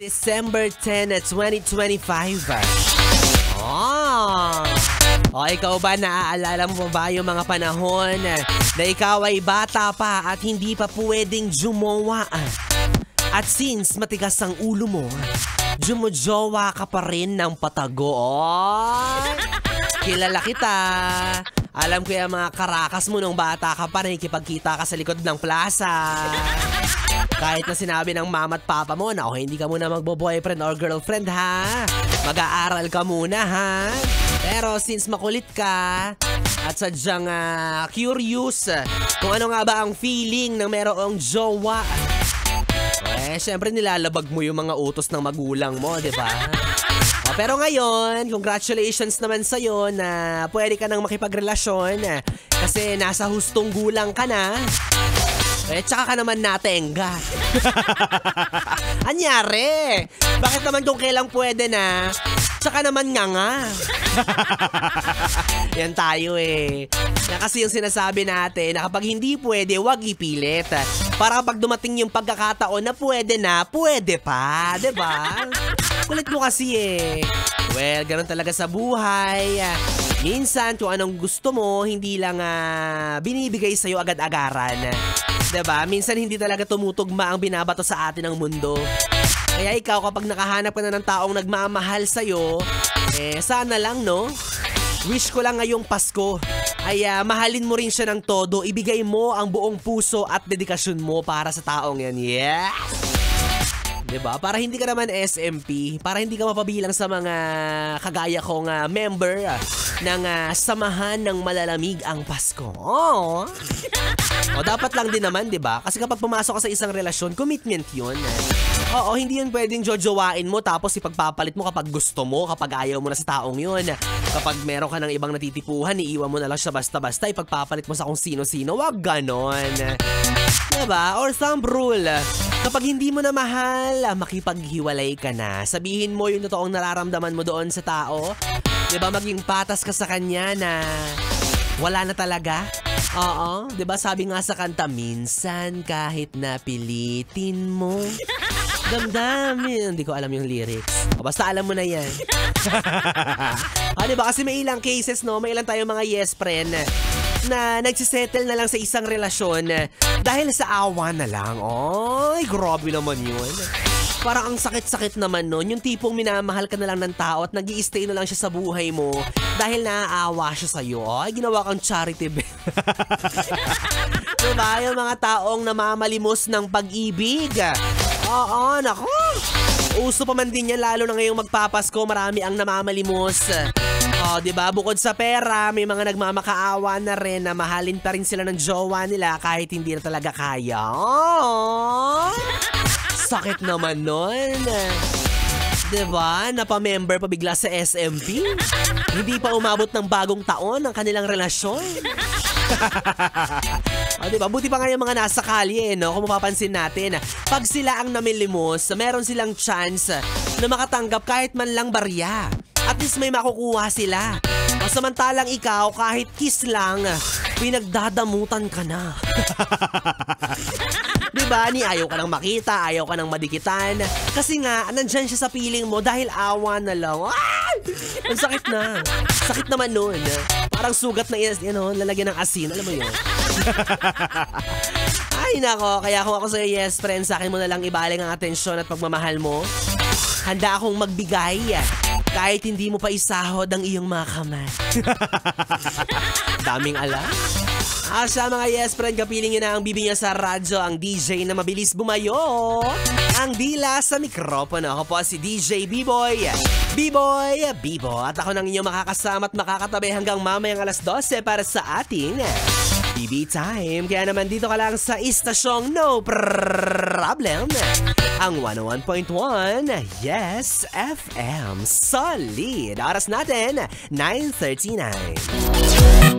December 10, 2025. O ikaw ba, naaalala mo ba yung mga panahon na ikaw ay bata pa at hindi pa pwedeng jumowa? At since matigas ang ulo mo, jumojowa ka pa rin ng patago. Kilala kita. Alam ko yung mga karakas mo nung bata ka pa, nakikipagkita ka sa likod ng plaza. Kahit na sinabi ng mama at papa mo na hindi ka muna magbo-boyfriend or girlfriend ha. Mag-aaral ka muna ha. Pero since makulit ka at sadyang curious kung ano nga ba ang feeling ng merong jowa, syempre nilalabag mo yung mga utos ng magulang mo, di ba? Pero ngayon, congratulations naman sa'yo na pwede ka nang makipagrelasyon kasi nasa hustong gulang ka na. Tsaka ka naman natenga. Anyari? Bakit naman kung kailang pwede na, tsaka naman nga. Yan tayo Yan kasi yung sinasabi natin na kapag hindi pwede, wag ipilit. Para kapag dumating yung pagkakataon na pwede pa. Diba? Kulit mo kasi Well, ganun talaga sa buhay. Minsan, kung anong gusto mo, hindi lang binibigay sa'yo agad-agaran. Diba? Minsan hindi talaga tumutugma ang binabato sa atin ng mundo. Kaya ikaw, kapag nakahanap ka na ng taong nagmamahal sa'yo, sana lang, no? Wish ko lang ngayong Pasko ay mahalin mo rin siya ng todo. Ibigay mo ang buong puso at dedikasyon mo para sa taong yan. Yeah! Diba? Para hindi ka naman SMP, para hindi ka mapabilang sa mga kagaya kong member ng Samahan ng Malalamig ang Pasko. Dapat lang din naman, diba? Kasi kapag pumasok ka sa isang relasyon, commitment yun. Hindi yun pwedeng jojowain mo tapos ipagpapalit mo kapag gusto mo, kapag ayaw mo na sa taong yun. Kapag meron ka ng ibang natitipuhan, iiwan mo na lang siya basta-basta, ipagpapalit mo sa kung sino-sino. Wag ganon. Diba? Or thumb rule. Kapag hindi mo na mahal, makipaghiwalay ka na. Sabihin mo yung totoong nararamdaman mo doon sa tao. Diba? Maging patas ka sa kanya na wala na talaga. Diba? Sabi nga sa kanta, minsan kahit napilitin mo, damdamin. Hindi ko alam yung lyrics. Basta alam mo na yan. Diba? Kasi may ilang cases, no? May ilang tayong mga yes friend na nagsisettle na lang sa isang relasyon dahil sa awa na lang. Ay, grabe naman yun. Parang ang sakit-sakit naman nun. Yung tipong minamahal ka na lang ng tao at nag-i-stay na lang siya sa buhay mo dahil naaawa siya sa'yo. Ay, ginawa kang charity bell. Diba? Yung mga taong namamalimos ng pag-ibig. Nako. Uso pa man din yan, lalo na ngayong magpapasko, marami ang namamalimos. Diba? Bukod sa pera, may mga nagmamakaawa na rin na mahalin pa rin sila ng jowa nila kahit hindi na talaga kaya. Sakit naman nun. Diba? Napamember pa bigla sa SMP. Hindi pa umabot ng bagong taon ang kanilang relasyon. Diba? Buti pa nga yung mga nasa kalye, no? Kung mapapansin natin, pag sila ang namilimos, meron silang chance na makatanggap kahit man lang barya. At least may makukuha sila. Samantalang ikaw, kahit kiss lang, pinagdadamutan ka na. Diba? Ayaw ka nang makita, ayaw ka nang madikitan. Kasi nga, nandyan siya sa piling mo dahil awa na lang. Ang sakit na. Sakit naman nun. Parang sugat na lalagyan ng asin. Alam mo yun? Ay nako, kaya kung ako sa'yo yes friend, sa akin mo na lang ibaling ang atensyon at pagmamahal mo. Handa akong magbigay kahit hindi mo pa isahod ang iyong mga kamay. Daming alam. Sa mga yes friend, kapiling yun na ang bibi niya sa radyo, ang DJ na mabilis bumayo, ang dila sa mikropono. Ako po si DJ B-Boy. Bibo. At ako nang inyong makakasama at makakatabi hanggang mamayang alas 12 para sa ating BB Time. Kaya naman dito ka lang sa istasyong No Problem, ang 101.1 Yes FM. Solid. Oras natin, 9:39.